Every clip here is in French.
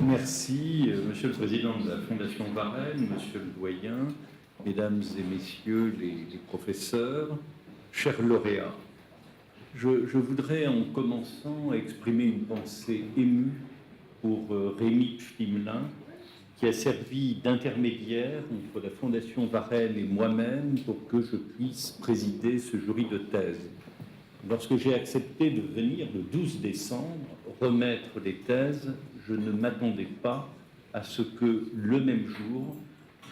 Merci, Monsieur le Président de la Fondation Varenne, Monsieur le Doyen, Mesdames et Messieurs les professeurs, chers lauréats. Je voudrais, en commençant, exprimer une pensée émue pour Rémy Pfimelin, qui a servi d'intermédiaire entre la Fondation Varenne et moi-même pour que je puisse présider ce jury de thèse. Lorsque j'ai accepté de venir le 12 décembre remettre des thèses, je ne m'attendais pas à ce que le même jour,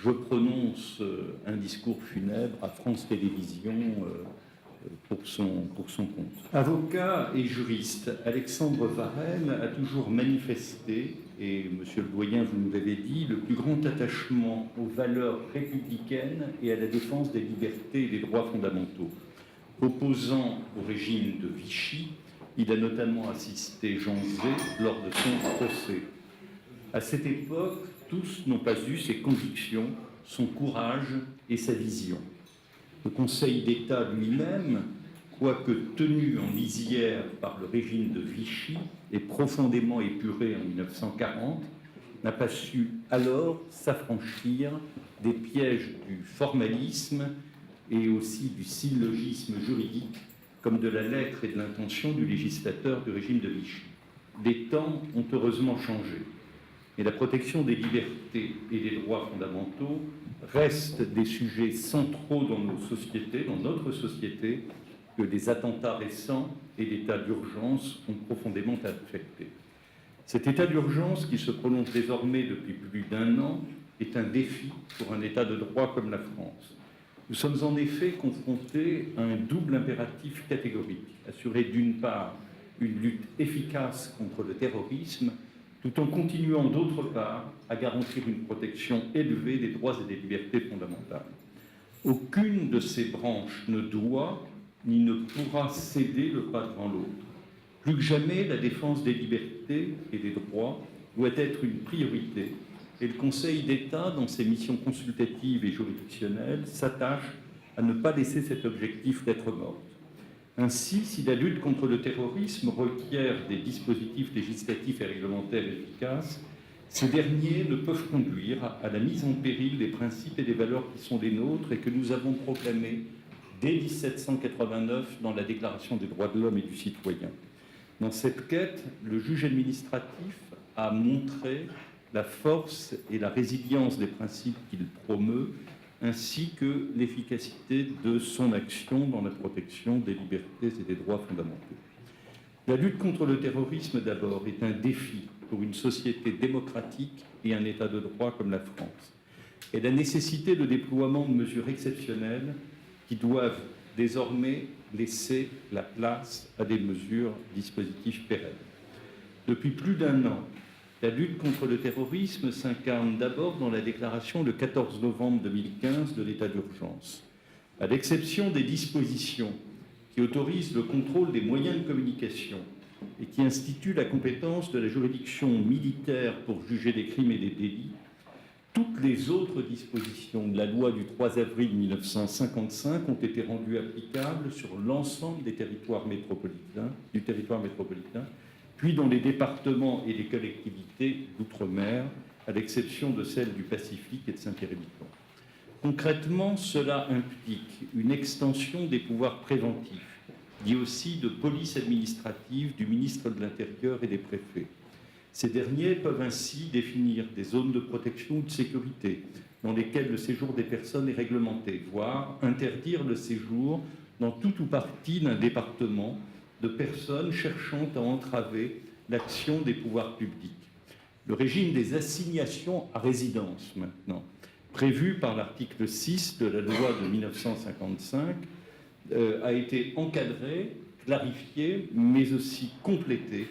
je prononce un discours funèbre à France Télévisions pour son compte. Avocat et juriste, Alexandre Varenne a toujours manifesté, et Monsieur le Doyen, vous nous l'avez dit, le plus grand attachement aux valeurs républicaines et à la défense des libertés et des droits fondamentaux. Opposant au régime de Vichy, il a notamment assisté Jean Zay lors de son procès. À cette époque, tous n'ont pas eu ses convictions, son courage et sa vision. Le Conseil d'État lui-même, quoique tenu en lisière par le régime de Vichy et profondément épuré en 1940, n'a pas su alors s'affranchir des pièges du formalisme et aussi du syllogisme juridique, comme de la lettre et de l'intention du législateur du régime de Vichy. Les temps ont heureusement changé, et la protection des libertés et des droits fondamentaux reste des sujets centraux dans nos sociétés, dans notre société, que les attentats récents et l'état d'urgence ont profondément affecté. Cet état d'urgence, qui se prolonge désormais depuis plus d'1 an, est un défi pour un État de droit comme la France. Nous sommes en effet confrontés à un double impératif catégorique, assurer d'une part une lutte efficace contre le terrorisme, tout en continuant d'autre part à garantir une protection élevée des droits et des libertés fondamentales. Aucune de ces branches ne doit ni ne pourra céder le pas devant l'autre. Plus que jamais, la défense des libertés et des droits doit être une priorité, et le Conseil d'État, dans ses missions consultatives et juridictionnelles, s'attache à ne pas laisser cet objectif lettre morte. Ainsi, si la lutte contre le terrorisme requiert des dispositifs législatifs et réglementaires efficaces, ces derniers ne peuvent conduire à la mise en péril des principes et des valeurs qui sont les nôtres et que nous avons proclamés dès 1789 dans la Déclaration des droits de l'homme et du citoyen. Dans cette quête, le juge administratif a montré la force et la résilience des principes qu'il promeut, ainsi que l'efficacité de son action dans la protection des libertés et des droits fondamentaux. La lutte contre le terrorisme, d'abord, est un défi pour une société démocratique et un État de droit comme la France. Elle a nécessité le déploiement de mesures exceptionnelles qui doivent désormais laisser la place à des mesures, dispositifs pérennes. Depuis plus d'1 an, la lutte contre le terrorisme s'incarne d'abord dans la déclaration le 14 novembre 2015 de l'état d'urgence. À l'exception des dispositions qui autorisent le contrôle des moyens de communication et qui instituent la compétence de la juridiction militaire pour juger des crimes et des délits, toutes les autres dispositions de la loi du 3 avril 1955 ont été rendues applicables sur l'ensemble du territoire métropolitain, puis dans les départements et les collectivités d'outre-mer, à l'exception de celles du Pacifique et de Saint-Pierre-et-Miquelon. Concrètement, cela implique une extension des pouvoirs préventifs, dit aussi de police administrative du ministre de l'Intérieur et des préfets. Ces derniers peuvent ainsi définir des zones de protection ou de sécurité dans lesquelles le séjour des personnes est réglementé, voire interdire le séjour dans tout ou partie d'un département de personnes cherchant à entraver l'action des pouvoirs publics. Le régime des assignations à résidence, maintenant, prévu par l'article 6 de la loi de 1955, a été encadré, clarifié, mais aussi complété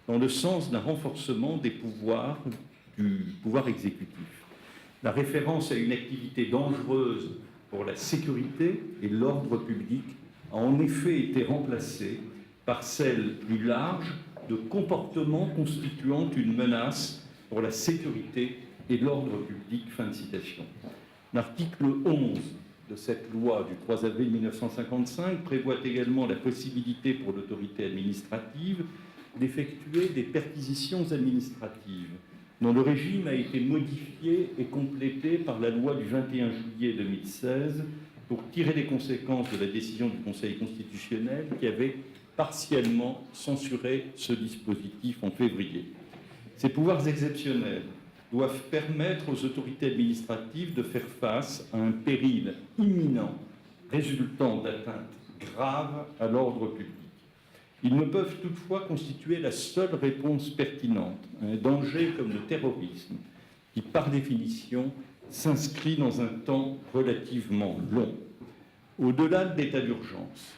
dans le sens d'un renforcement des pouvoirs du pouvoir exécutif. La référence à une activité dangereuse pour la sécurité et l'ordre public a en effet été remplacée par celle plus large de comportements constituant une menace pour la sécurité et l'ordre public. Fin de citation. L'article 11 de cette loi du 3 avril 1955 prévoit également la possibilité pour l'autorité administrative d'effectuer des perquisitions administratives, dont le régime a été modifié et complété par la loi du 21 juillet 2016 pour tirer les conséquences de la décision du Conseil constitutionnel qui avait partiellement censuré ce dispositif en février. Ces pouvoirs exceptionnels doivent permettre aux autorités administratives de faire face à un péril imminent résultant d'atteintes graves à l'ordre public. Ils ne peuvent toutefois constituer la seule réponse pertinente à un danger comme le terrorisme, qui par définition s'inscrit dans un temps relativement long. Au-delà de l'état d'urgence,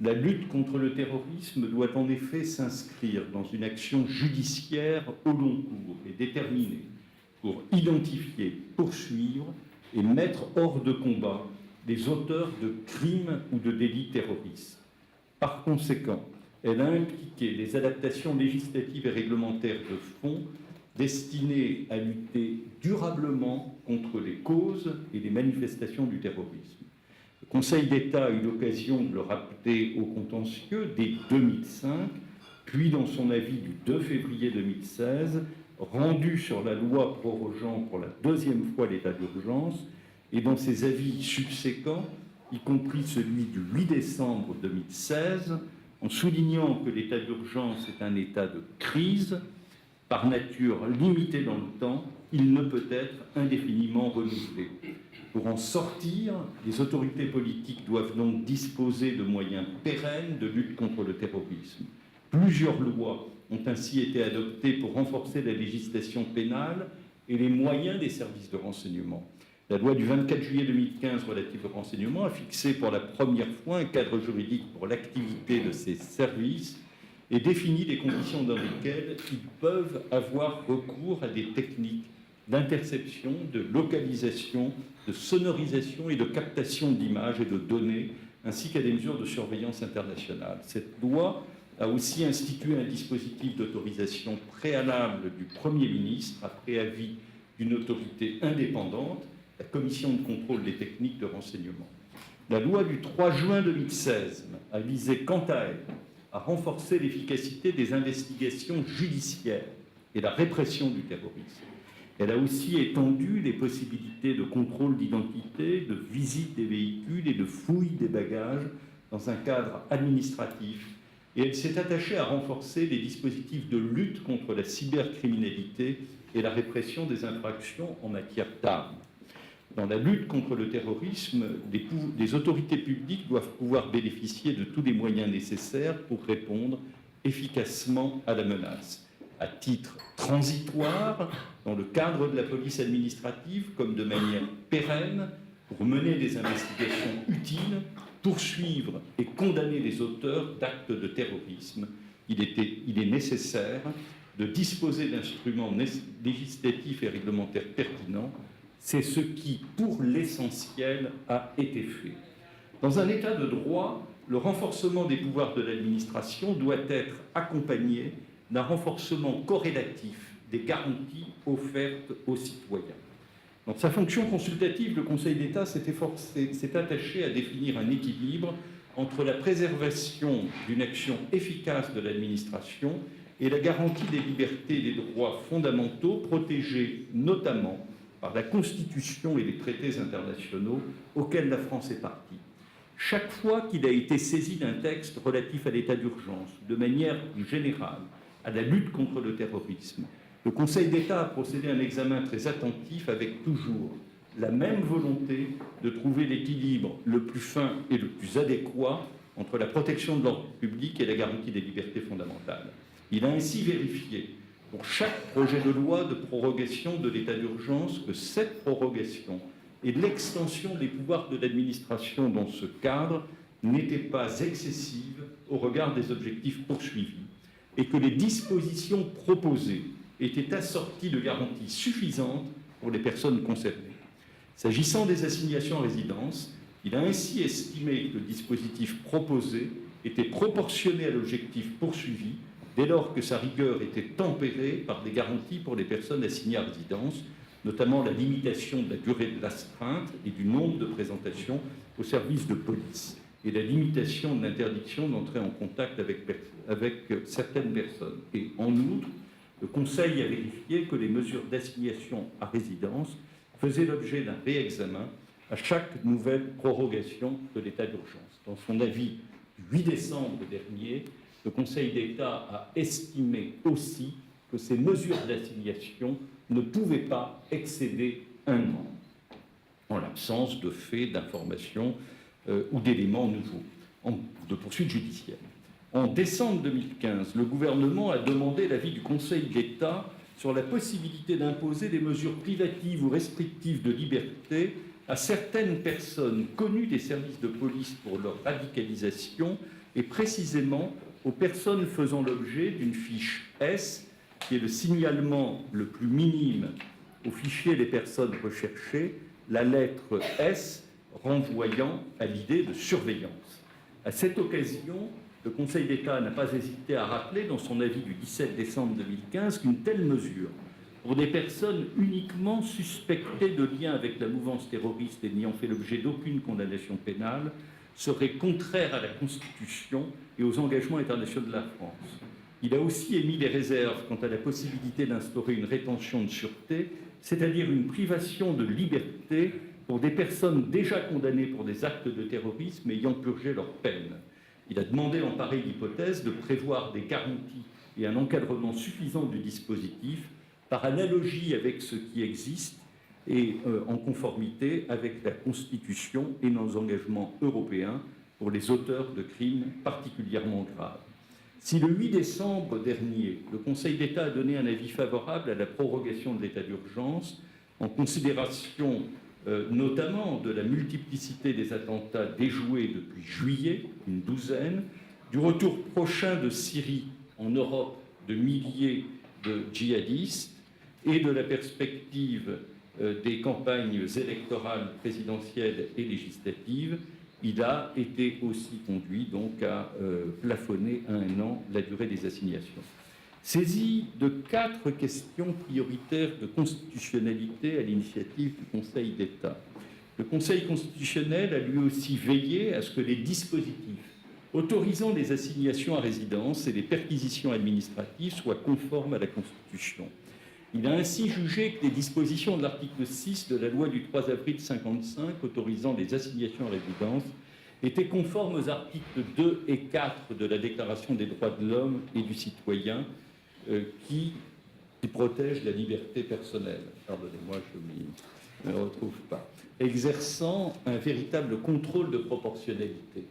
la lutte contre le terrorisme doit en effet s'inscrire dans une action judiciaire au long cours et déterminée pour identifier, poursuivre et mettre hors de combat les auteurs de crimes ou de délits terroristes. Par conséquent, elle a impliqué des adaptations législatives et réglementaires de fond destinées à lutter durablement contre les causes et les manifestations du terrorisme. Le Conseil d'État a eu l'occasion de le rappeler au contentieux dès 2005, puis dans son avis du 2 février 2016, rendu sur la loi prorogeant pour la deuxième fois l'état d'urgence, et dans ses avis subséquents, y compris celui du 8 décembre 2016, en soulignant que l'état d'urgence est un état de crise, par nature limité dans le temps, il ne peut être indéfiniment renouvelé. Pour en sortir, les autorités politiques doivent donc disposer de moyens pérennes de lutte contre le terrorisme. Plusieurs lois ont ainsi été adoptées pour renforcer la législation pénale et les moyens des services de renseignement. La loi du 24 juillet 2015 relative au renseignement a fixé pour la première fois un cadre juridique pour l'activité de ces services et défini les conditions dans lesquelles ils peuvent avoir recours à des techniques d'interception, de localisation, de sonorisation et de captation d'images et de données, ainsi qu'à des mesures de surveillance internationale. Cette loi a aussi institué un dispositif d'autorisation préalable du Premier ministre après avis d'une autorité indépendante, la Commission de contrôle des techniques de renseignement. La loi du 3 juin 2016 a visé, quant à elle, à renforcer l'efficacité des investigations judiciaires et la répression du terrorisme. Elle a aussi étendu les possibilités de contrôle d'identité, de visite des véhicules et de fouille des bagages dans un cadre administratif. Et elle s'est attachée à renforcer les dispositifs de lutte contre la cybercriminalité et la répression des infractions en matière d'armes. Dans la lutte contre le terrorisme, les autorités publiques doivent pouvoir bénéficier de tous les moyens nécessaires pour répondre efficacement à la menace. À titre transitoire, dans le cadre de la police administrative, comme de manière pérenne, pour mener des investigations utiles, poursuivre et condamner les auteurs d'actes de terrorisme. Il est nécessaire de disposer d'instruments législatifs et réglementaires pertinents. C'est ce qui, pour l'essentiel, a été fait. Dans un état de droit, le renforcement des pouvoirs de l'administration doit être accompagné d'un renforcement corrélatif des garanties offertes aux citoyens. Dans sa fonction consultative, le Conseil d'État s'est attaché à définir un équilibre entre la préservation d'une action efficace de l'administration et la garantie des libertés et des droits fondamentaux protégés notamment par la Constitution et les traités internationaux auxquels la France est partie. Chaque fois qu'il a été saisi d'un texte relatif à l'état d'urgence, de manière générale, à la lutte contre le terrorisme, le Conseil d'État a procédé à un examen très attentif avec toujours la même volonté de trouver l'équilibre le plus fin et le plus adéquat entre la protection de l'ordre public et la garantie des libertés fondamentales. Il a ainsi vérifié pour chaque projet de loi de prorogation de l'état d'urgence que cette prorogation et l'extension des pouvoirs de l'administration dans ce cadre n'étaient pas excessives au regard des objectifs poursuivis et que les dispositions proposées étaient assorties de garanties suffisantes pour les personnes concernées. S'agissant des assignations à résidence, il a ainsi estimé que le dispositif proposé était proportionnée à l'objectif poursuivi, dès lors que sa rigueur était tempérée par des garanties pour les personnes assignées à résidence, notamment la limitation de la durée de l'astreinte et du nombre de présentations au service de police, et la limitation de l'interdiction d'entrer en contact avec certaines personnes. Et en outre, le Conseil a vérifié que les mesures d'assignation à résidence faisaient l'objet d'un réexamen à chaque nouvelle prorogation de l'état d'urgence. Dans son avis du 8 décembre dernier, le Conseil d'État a estimé aussi que ces mesures d'assignation ne pouvaient pas excéder un an, en l'absence de faits, d'informations ou d'éléments nouveaux, de poursuites judiciaires. En décembre 2015, le gouvernement a demandé l'avis du Conseil d'État sur la possibilité d'imposer des mesures privatives ou restrictives de liberté à certaines personnes connues des services de police pour leur radicalisation et précisément aux personnes faisant l'objet d'une fiche S, qui est le signalement le plus minime au fichier des personnes recherchées, la lettre S renvoyant à l'idée de surveillance. À cette occasion, le Conseil d'État n'a pas hésité à rappeler dans son avis du 17 décembre 2015 qu'une telle mesure, pour des personnes uniquement suspectées de lien avec la mouvance terroriste et n'ayant fait l'objet d'aucune condamnation pénale, serait contraire à la Constitution et aux engagements internationaux de la France. Il a aussi émis des réserves quant à la possibilité d'instaurer une rétention de sûreté, c'est-à-dire une privation de liberté pour des personnes déjà condamnées pour des actes de terrorisme ayant purgé leur peine. Il a demandé en pareille hypothèse de prévoir des garanties et un encadrement suffisant du dispositif par analogie avec ce qui existe et en conformité avec la Constitution et nos engagements européens pour les auteurs de crimes particulièrement graves. Si le 8 décembre dernier, le Conseil d'État a donné un avis favorable à la prorogation de l'état d'urgence, en considération notamment de la multiplicité des attentats déjoués depuis juillet, une douzaine, du retour prochain de Syrie en Europe de milliers de djihadistes et de la perspective des campagnes électorales présidentielles et législatives, il a été aussi conduit donc à plafonner à un an la durée des assignations. Saisi de 4 questions prioritaires de constitutionnalité à l'initiative du Conseil d'État, le Conseil constitutionnel a lui aussi veillé à ce que les dispositifs autorisant les assignations à résidence et les perquisitions administratives soient conformes à la Constitution. Il a ainsi jugé que les dispositions de l'article 6 de la loi du 3 avril 1955 autorisant les assignations à résidence étaient conformes aux articles 2 et 4 de la Déclaration des droits de l'homme et du citoyen qui protègent la liberté personnelle. Pardonnez-moi, je ne me retrouve pas. Exerçant un véritable contrôle de proportionnalité.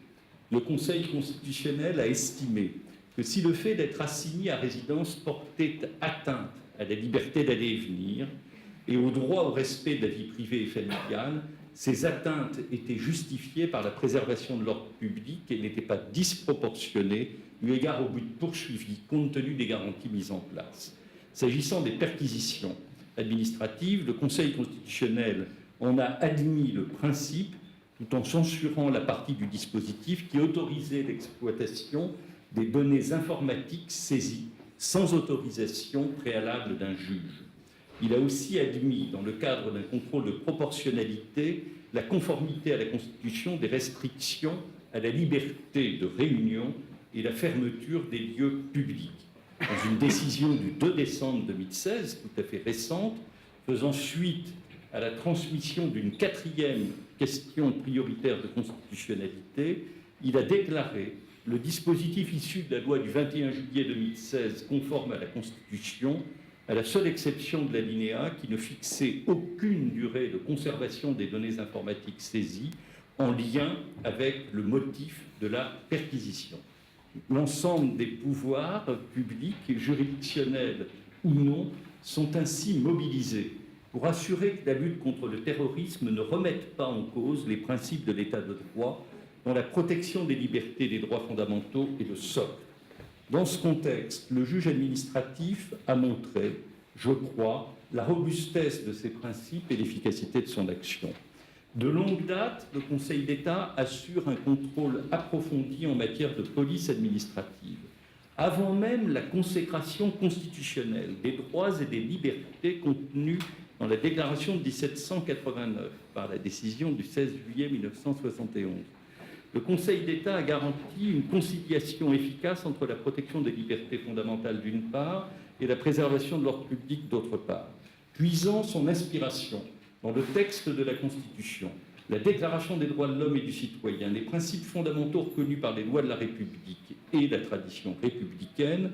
Le Conseil constitutionnel a estimé que si le fait d'être assigné à résidence portait atteinte à la liberté d'aller et venir et au droit au respect de la vie privée et familiale, ces atteintes étaient justifiées par la préservation de l'ordre public et n'étaient pas disproportionnées eu égard au but poursuivi compte tenu des garanties mises en place. S'agissant des perquisitions administratives, le Conseil constitutionnel en a admis le principe tout en censurant la partie du dispositif qui autorisait l'exploitation des données informatiques saisies sans autorisation préalable d'un juge. Il a aussi admis, dans le cadre d'un contrôle de proportionnalité, la conformité à la Constitution des restrictions à la liberté de réunion et la fermeture des lieux publics. Dans une décision du 2 décembre 2016, tout à fait récente, faisant suite à la transmission d'une 4e question prioritaire de constitutionnalité, il a déclaré le dispositif issu de la loi du 21 juillet 2016 conforme à la Constitution, à la seule exception de l'alinéa qui ne fixait aucune durée de conservation des données informatiques saisies en lien avec le motif de la perquisition. L'ensemble des pouvoirs publics et juridictionnels ou non sont ainsi mobilisés pour assurer que la lutte contre le terrorisme ne remette pas en cause les principes de l'état de droit dont la protection des libertés et des droits fondamentaux est le socle. Dans ce contexte, le juge administratif a montré, je crois, la robustesse de ses principes et l'efficacité de son action. De longue date, le Conseil d'État assure un contrôle approfondi en matière de police administrative, avant même la consécration constitutionnelle des droits et des libertés contenus dans la Déclaration de 1789 par la décision du 16 juillet 1971. Le Conseil d'État a garanti une conciliation efficace entre la protection des libertés fondamentales d'une part et la préservation de l'ordre public d'autre part, puisant son inspiration dans le texte de la Constitution, la Déclaration des droits de l'homme et du citoyen, les principes fondamentaux reconnus par les lois de la République et la tradition républicaine.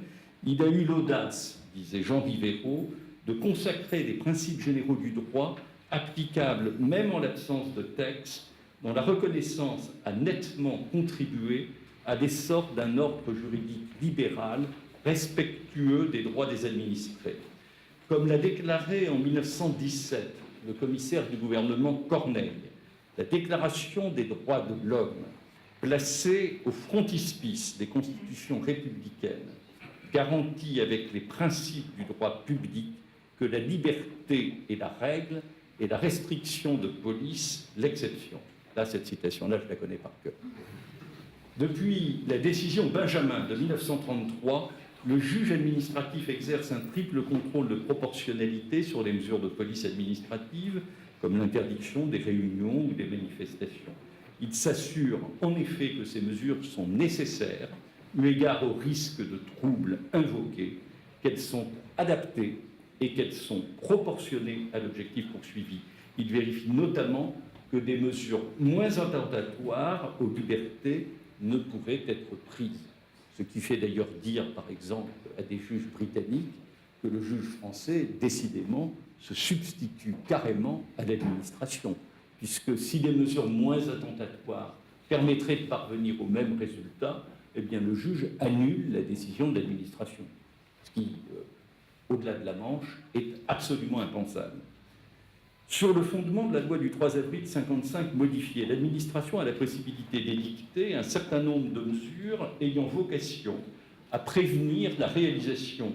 Il a eu l'audace, disait Jean Rivero, de consacrer des principes généraux du droit applicables même en l'absence de texte, dont la reconnaissance a nettement contribué à l'essor d'un ordre juridique libéral, respectueux des droits des administrés. Comme l'a déclaré en 1917 le commissaire du gouvernement Corneille, la Déclaration des droits de l'homme, placée au frontispice des constitutions républicaines, garantit avec les principes du droit public que la liberté est la règle et la restriction de police l'exception. Là, cette citation-là, je la connais par cœur. Depuis la décision Benjamin de 1933, le juge administratif exerce un triple contrôle de proportionnalité sur les mesures de police administrative, comme l'interdiction des réunions ou des manifestations. Il s'assure en effet que ces mesures sont nécessaires, eu égard au risque de troubles invoqués, qu'elles sont adaptées et qu'elles sont proportionnées à l'objectif poursuivi. Il vérifie notamment que des mesures moins attentatoires aux libertés ne pourraient être prises. Ce qui fait d'ailleurs dire, par exemple, à des juges britanniques que le juge français, décidément, se substitue carrément à l'administration, puisque si des mesures moins attentatoires permettraient de parvenir au même résultat, eh bien le juge annule la décision de l'administration, ce qui, au-delà de la Manche, est absolument impensable. Sur le fondement de la loi du 3 avril 1955 modifiée, l'administration a la possibilité d'édicter un certain nombre de mesures ayant vocation à prévenir la réalisation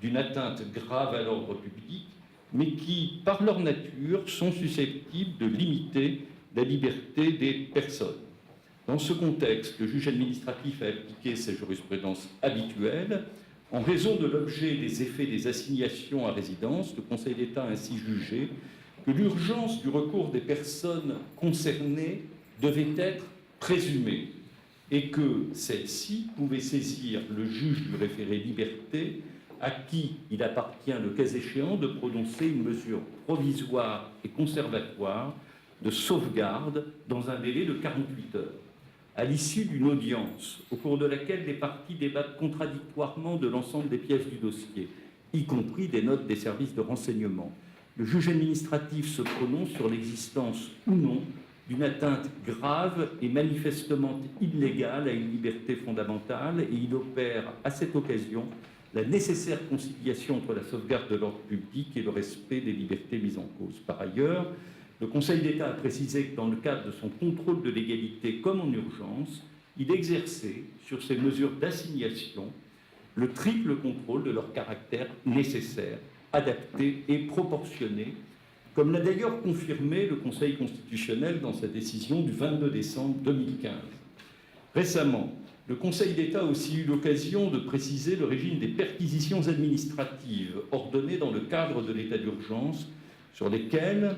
d'une atteinte grave à l'ordre public, mais qui, par leur nature, sont susceptibles de limiter la liberté des personnes. Dans ce contexte, le juge administratif a appliqué sa jurisprudence habituelle. En raison de l'objet et des effets des assignations à résidence, le Conseil d'État a ainsi jugé que l'urgence du recours des personnes concernées devait être présumée et que celle-ci pouvait saisir le juge du référé liberté à qui il appartient, le cas échéant, de prononcer une mesure provisoire et conservatoire de sauvegarde dans un délai de 48 heures. À l'issue d'une audience au cours de laquelle les parties débattent contradictoirement de l'ensemble des pièces du dossier, y compris des notes des services de renseignement, le juge administratif se prononce sur l'existence ou non d'une atteinte grave et manifestement illégale à une liberté fondamentale, et il opère à cette occasion la nécessaire conciliation entre la sauvegarde de l'ordre public et le respect des libertés mises en cause. Par ailleurs, le Conseil d'État a précisé que dans le cadre de son contrôle de légalité comme en urgence, il exerçait sur ces mesures d'assignation le triple contrôle de leur caractère nécessaire, adapté et proportionné, comme l'a d'ailleurs confirmé le Conseil constitutionnel dans sa décision du 22 décembre 2015. Récemment, le Conseil d'État a aussi eu l'occasion de préciser le régime des perquisitions administratives ordonnées dans le cadre de l'état d'urgence, sur lesquelles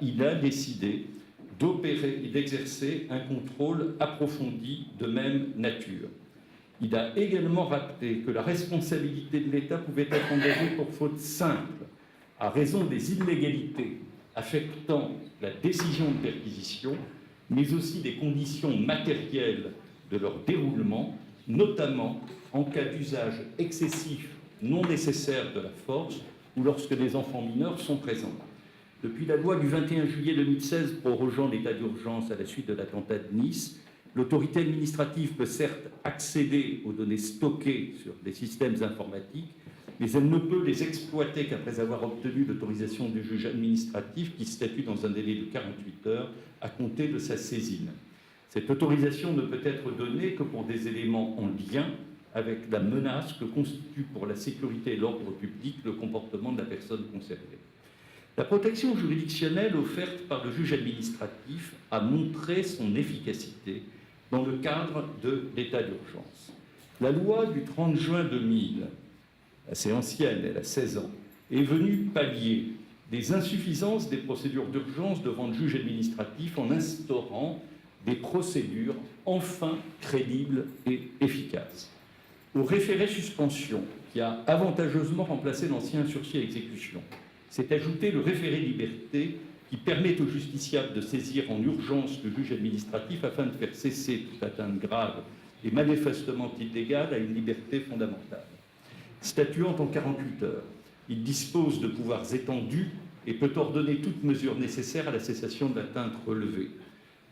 il a décidé d'opérer et d'exercer un contrôle approfondi de même nature. Il a également rappelé que la responsabilité de l'État pouvait être engagée pour faute simple, à raison des illégalités affectant la décision de perquisition, mais aussi des conditions matérielles de leur déroulement, notamment en cas d'usage excessif non nécessaire de la force ou lorsque des enfants mineurs sont présents. Depuis la loi du 21 juillet 2016 prorogeant l'état d'urgence à la suite de l'attentat de Nice, l'autorité administrative peut certes accéder aux données stockées sur des systèmes informatiques, mais elle ne peut les exploiter qu'après avoir obtenu l'autorisation du juge administratif qui statue dans un délai de 48 heures à compter de sa saisine. Cette autorisation ne peut être donnée que pour des éléments en lien avec la menace que constitue pour la sécurité et l'ordre public le comportement de la personne concernée. La protection juridictionnelle offerte par le juge administratif a montré son efficacité dans le cadre de l'état d'urgence. La loi du 30 juin 2000, assez ancienne, elle a 16 ans, est venue pallier des insuffisances des procédures d'urgence devant le juge administratif en instaurant des procédures enfin crédibles et efficaces. Au référé suspension, qui a avantageusement remplacé l'ancien sursis à exécution, s'est ajouté le référé liberté qui permet au justiciable de saisir en urgence le juge administratif afin de faire cesser toute atteinte grave et manifestement illégale à une liberté fondamentale. Statuant en 48 heures, il dispose de pouvoirs étendus et peut ordonner toute mesure nécessaire à la cessation de l'atteinte relevée.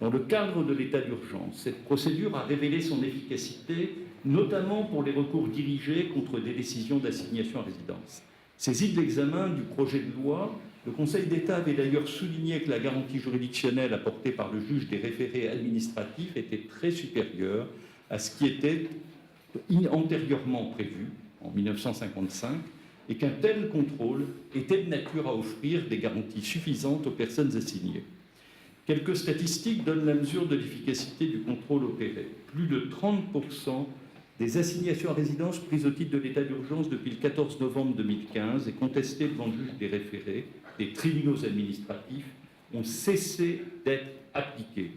Dans le cadre de l'état d'urgence, cette procédure a révélé son efficacité, notamment pour les recours dirigés contre des décisions d'assignation à résidence. Saisi de l'examen du projet de loi, le Conseil d'État avait d'ailleurs souligné que la garantie juridictionnelle apportée par le juge des référés administratifs était très supérieure à ce qui était antérieurement prévu, en 1955, et qu'un tel contrôle était de nature à offrir des garanties suffisantes aux personnes assignées. Quelques statistiques donnent la mesure de l'efficacité du contrôle opéré. Plus de 30% des assignations à résidence prises au titre de l'état d'urgence depuis le 14 novembre 2015 et contestées devant le juge des référés, des tribunaux administratifs, ont cessé d'être appliquées.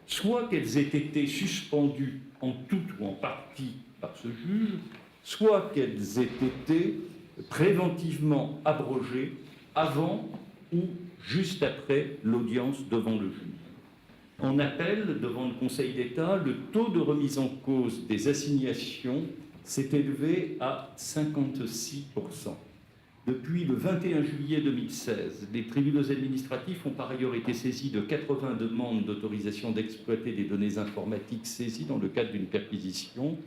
Soit qu'elles aient été suspendues en tout ou en partie par ce juge, soit qu'elles aient été préventivement abrogées avant ou juste après l'audience devant le juge. En appel devant le Conseil d'État, le taux de remise en cause des assignations s'est élevé à 56%. Depuis le 21 juillet 2016, les tribunaux administratifs ont par ailleurs été saisis de 80 demandes d'autorisation d'exploiter des données informatiques saisies dans le cadre d'une perquisition.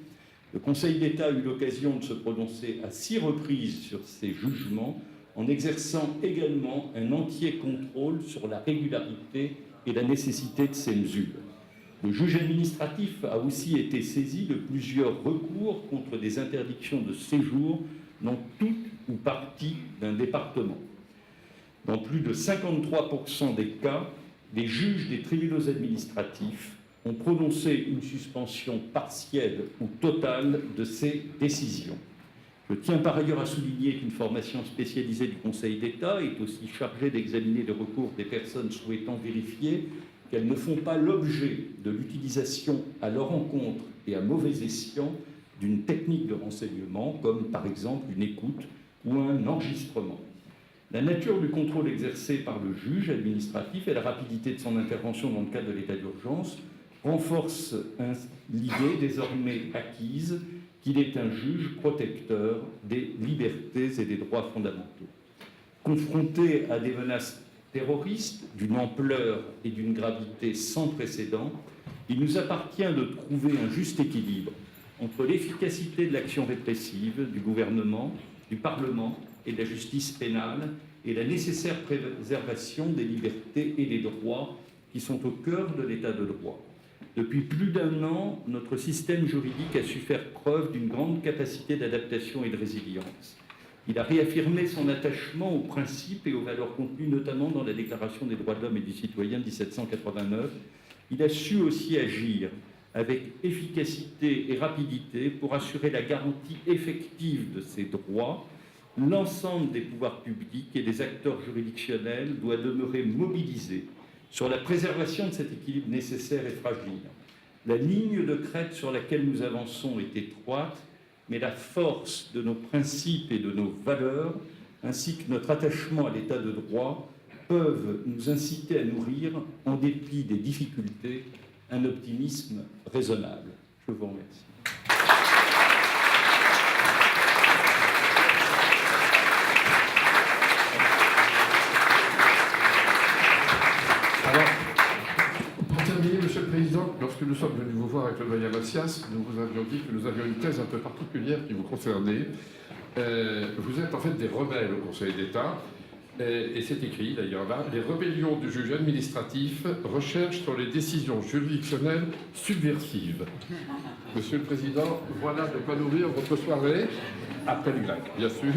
Le Conseil d'État a eu l'occasion de se prononcer à 6 reprises sur ces jugements, en exerçant également un entier contrôle sur la régularité et la nécessité de ces mesures. Le juge administratif a aussi été saisi de plusieurs recours contre des interdictions de séjour dans tout ou partie d'un département. Dans plus de 53% des cas, les juges des tribunaux administratifs ont prononcé une suspension partielle ou totale de ces décisions. Je tiens par ailleurs à souligner qu'une formation spécialisée du Conseil d'État est aussi chargée d'examiner les recours des personnes souhaitant vérifier qu'elles ne font pas l'objet de l'utilisation à leur encontre et à mauvais escient d'une technique de renseignement, comme par exemple une écoute ou un enregistrement. La nature du contrôle exercé par le juge administratif et la rapidité de son intervention dans le cadre de l'état d'urgence renforcent l'idée désormais acquise qu'il est un juge protecteur des libertés et des droits fondamentaux. Confronté à des menaces terroristes d'une ampleur et d'une gravité sans précédent, il nous appartient de trouver un juste équilibre entre l'efficacité de l'action répressive du gouvernement, du Parlement et de la justice pénale et la nécessaire préservation des libertés et des droits qui sont au cœur de l'état de droit. Depuis plus d'un an, notre système juridique a su faire preuve d'une grande capacité d'adaptation et de résilience. Il a réaffirmé son attachement aux principes et aux valeurs contenues notamment dans la Déclaration des droits de l'homme et du citoyen de 1789. Il a su aussi agir avec efficacité et rapidité pour assurer la garantie effective de ses droits. L'ensemble des pouvoirs publics et des acteurs juridictionnels doit demeurer mobilisé sur la préservation de cet équilibre nécessaire et fragile. La ligne de crête sur laquelle nous avançons est étroite, mais la force de nos principes et de nos valeurs, ainsi que notre attachement à l'état de droit, peuvent nous inciter à nourrir, en dépit des difficultés, un optimisme raisonnable. Je vous remercie. Monsieur le Président, lorsque nous sommes venus vous voir avec le doyen Macias, nous vous avions dit que nous avions une thèse un peu particulière qui vous concernait. Vous êtes en fait des rebelles au Conseil d'État, et c'est écrit d'ailleurs là, les rébellions du juge administratif recherchent sur les décisions juridictionnelles subversives. Monsieur le Président, voilà de quoi nourrir votre soirée, après le grec, bien sûr.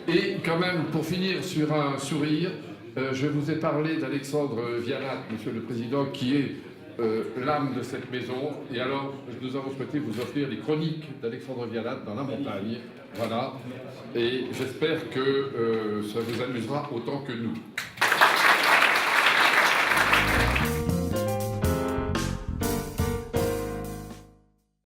Et quand même, pour finir sur un sourire, Je vous ai parlé d'Alexandre Vialat, Monsieur le Président, qui est l'âme de cette maison. Et alors, nous avons souhaité vous offrir les chroniques d'Alexandre Vialat dans la montagne. Voilà. Et j'espère que ça vous amusera autant que nous.